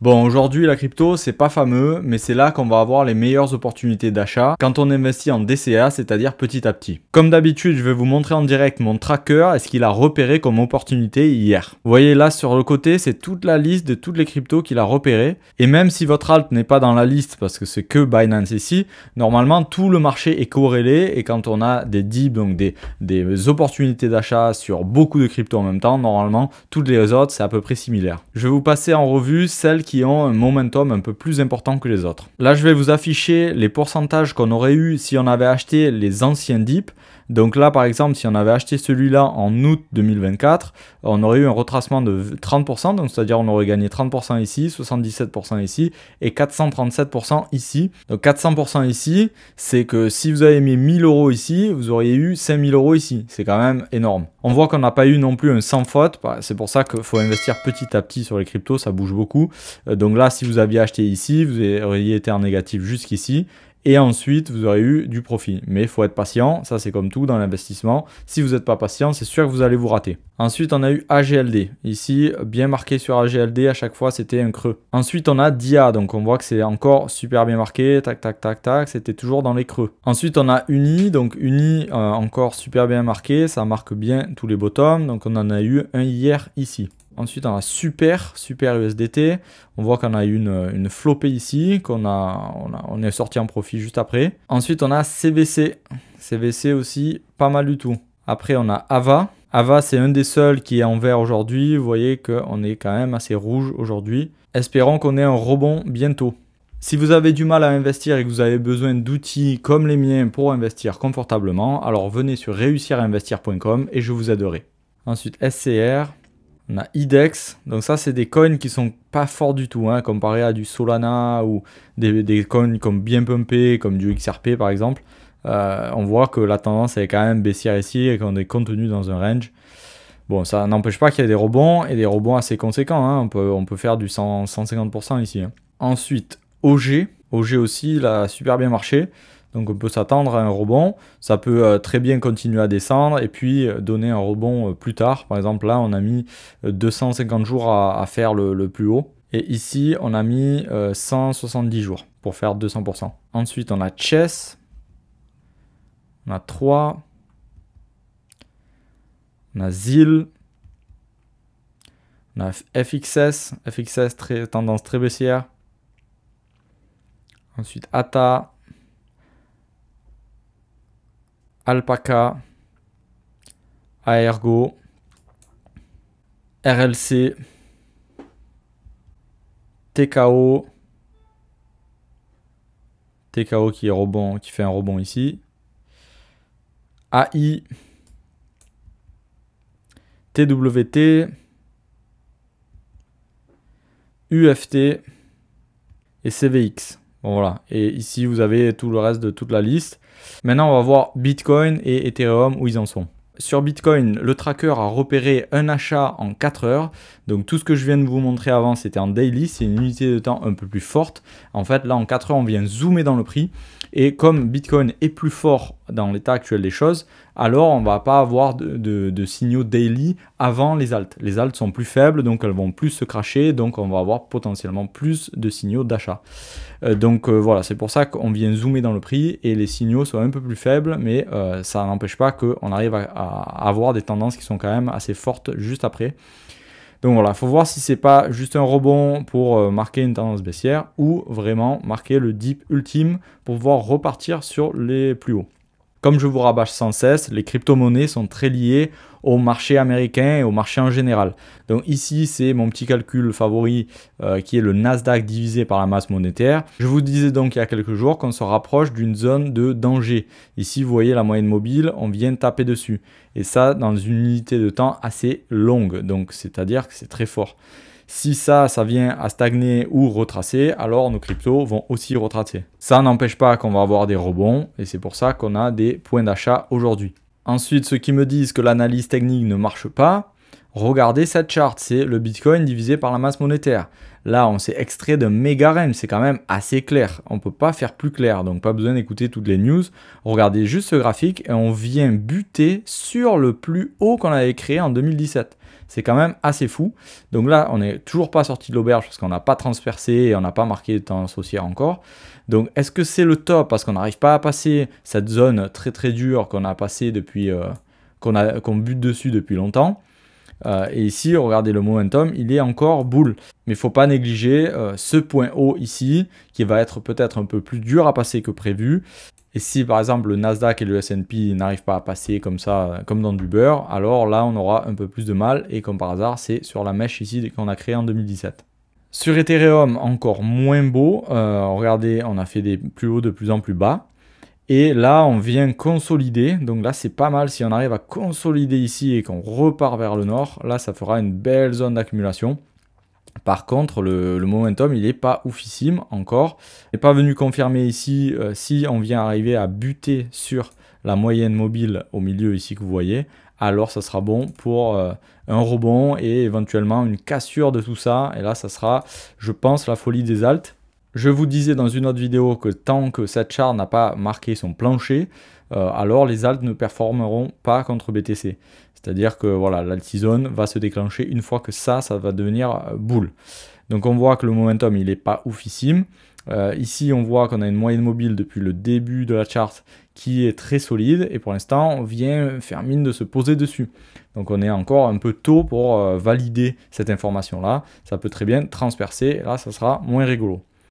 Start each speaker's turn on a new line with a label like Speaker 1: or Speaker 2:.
Speaker 1: Bon, aujourd'hui, la crypto, c'est pas fameux, mais c'est là qu'on va avoir les meilleures opportunités d'achat quand on investit en DCA, c'est-à-dire petit à petit. Comme d'habitude, je vais vous montrer en direct mon tracker et ce qu'il a repéré comme opportunité hier. Vous voyez là, sur le côté, c'est toute la liste de toutes les cryptos qu'il a repérées. Et même si votre alt n'est pas dans la liste, parce que c'est que Binance ici, normalement, tout le marché est corrélé. Et quand on a des dips, donc des opportunités d'achat sur beaucoup de cryptos en même temps, normalement, toutes les autres, c'est à peu près similaire. Je vais vous passer en revue celles qui ont un momentum un peu plus important que les autres. Là, je vais vous afficher les pourcentages qu'on aurait eu si on avait acheté les anciens dips. Donc là, par exemple, si on avait acheté celui-là en août 2024, on aurait eu un retracement de 30%, donc c'est-à-dire on aurait gagné 30% ici, 77% ici et 437% ici. Donc 400% ici, c'est que si vous avez mis 1000 € ici, vous auriez eu 5000 € ici. C'est quand même énorme. On voit qu'on n'a pas eu non plus un sans faute. C'est pour ça qu'il faut investir petit à petit sur les cryptos, ça bouge beaucoup. Donc là, si vous aviez acheté ici, vous auriez été en négatif jusqu'ici. Et ensuite, vous aurez eu du profit. Mais il faut être patient, ça c'est comme tout dans l'investissement. Si vous n'êtes pas patient, c'est sûr que vous allez vous rater. Ensuite, on a eu AGLD. Ici, bien marqué sur AGLD, à chaque fois c'était un creux. Ensuite, on a DIA, donc on voit que c'est encore super bien marqué. Tac, tac, tac, tac, c'était toujours dans les creux. Ensuite, on a Uni, donc Uni encore super bien marqué, ça marque bien tous les bottoms. Donc on en a eu un hier ici. Ensuite, on a Super USDT. On voit qu'on a eu une flopée ici, on est sorti en profit juste après. Ensuite, on a CVC. CVC aussi, pas mal du tout. Après, on a AVA. AVA, c'est un des seuls qui est en vert aujourd'hui. Vous voyez qu'on est quand même assez rouge aujourd'hui. Espérons qu'on ait un rebond bientôt. Si vous avez du mal à investir et que vous avez besoin d'outils comme les miens pour investir confortablement, alors venez sur réussirinvestir.com et je vous aiderai. Ensuite, SCR. On a IDEX, donc ça c'est des coins qui sont pas forts du tout, hein, comparé à du Solana ou des coins comme bien pumpé, comme du XRP par exemple. On voit que la tendance est quand même baissière ici et qu'on est contenu dans un range. Bon, ça n'empêche pas qu'il y a des rebonds et des rebonds assez conséquents, hein. On peut faire du 150% ici. Hein. Ensuite, OG aussi, il a super bien marché. Donc on peut s'attendre à un rebond, ça peut très bien continuer à descendre et puis donner un rebond plus tard. Par exemple là on a mis 250 jours à faire le plus haut. Et ici on a mis 170 jours pour faire 200%. Ensuite on a Chess, on a 3, on a ZIL, on a FXS, tendance très baissière. Ensuite ATA, Alpaca, Aergo, RLC, TKO qui fait un rebond ici, AI, TWT, UFT et CVX. Bon, voilà, et ici vous avez tout le reste de toute la liste. Maintenant on va voir Bitcoin et Ethereum où ils en sont. Sur Bitcoin, le tracker a repéré un achat en 4 heures. Donc tout ce que je viens de vous montrer avant, c'était en daily. C'est une unité de temps un peu plus forte. En fait, là, en 4 heures, on vient zoomer dans le prix. Et comme Bitcoin est plus fort dans l'état actuel des choses, alors on ne va pas avoir de signaux daily avant les alts. Les alts sont plus faibles, donc elles vont plus se crasher. Donc on va avoir potentiellement plus de signaux d'achat. Voilà, c'est pour ça qu'on vient zoomer dans le prix et les signaux sont un peu plus faibles, mais ça n'empêche pas qu'on arrive à avoir des tendances qui sont quand même assez fortes juste après. Donc voilà, il faut voir si c'est pas juste un rebond pour marquer une tendance baissière ou vraiment marquer le dip ultime pour pouvoir repartir sur les plus hauts. Comme je vous rabâche sans cesse, les crypto-monnaies sont très liées au marché américain et au marché en général. Donc ici, c'est mon petit calcul favori qui est le Nasdaq divisé par la masse monétaire. Je vous disais donc il y a quelques jours qu'on se rapproche d'une zone de danger. Ici, vous voyez la moyenne mobile, on vient taper dessus. Et ça, dans une unité de temps assez longue. Donc, c'est-à-dire que c'est très fort. Si ça vient à stagner ou retracer, alors nos cryptos vont aussi retracer. Ça n'empêche pas qu'on va avoir des rebonds et c'est pour ça qu'on a des points d'achat aujourd'hui. Ensuite, ceux qui me disent que l'analyse technique ne marche pas, regardez cette charte, c'est le Bitcoin divisé par la masse monétaire. Là, on s'est extrait d'un méga range, c'est quand même assez clair. On ne peut pas faire plus clair, donc pas besoin d'écouter toutes les news. Regardez juste ce graphique et on vient buter sur le plus haut qu'on avait créé en 2017. C'est quand même assez fou. Donc là, on n'est toujours pas sorti de l'auberge parce qu'on n'a pas transpercé et on n'a pas marqué de tendance haussière encore. Donc est-ce que c'est le top parce qu'on n'arrive pas à passer cette zone très très dure qu'on a passé depuis, qu'on bute dessus depuis longtemps? Et ici, regardez le momentum, il est encore bull. Mais il ne faut pas négliger ce point haut ici, qui va être peut-être un peu plus dur à passer que prévu. Et si par exemple le Nasdaq et le S&P n'arrivent pas à passer comme ça, comme dans du beurre, alors là on aura un peu plus de mal. Et comme par hasard, c'est sur la mèche ici qu'on a créée en 2017. Sur Ethereum, encore moins beau. Regardez, on a fait des plus hauts de plus en plus bas. Et là, on vient consolider. Donc là, c'est pas mal. Si on arrive à consolider ici et qu'on repart vers le nord, là, ça fera une belle zone d'accumulation. Par contre, le momentum, il n'est pas oufissime encore. Il n'est pas venu confirmer ici si on vient arriver à buter sur la moyenne mobile au milieu ici que vous voyez. Alors, ça sera bon pour un rebond et éventuellement une cassure de tout ça. Et là, ça sera, je pense, la folie des alts. Je vous disais dans une autre vidéo que tant que cette charte n'a pas marqué son plancher, alors les alts ne performeront pas contre BTC. C'est-à-dire que voilà, l'altizone va se déclencher une fois que ça va devenir bull. Donc on voit que le momentum, il n'est pas oufissime. Ici, on voit qu'on a une moyenne mobile depuis le début de la charte qui est très solide. Et pour l'instant, on vient faire mine de se poser dessus. Donc on est encore un peu tôt pour valider cette information-là. Ça peut très bien transpercer. Et là, ça sera moins rigolo.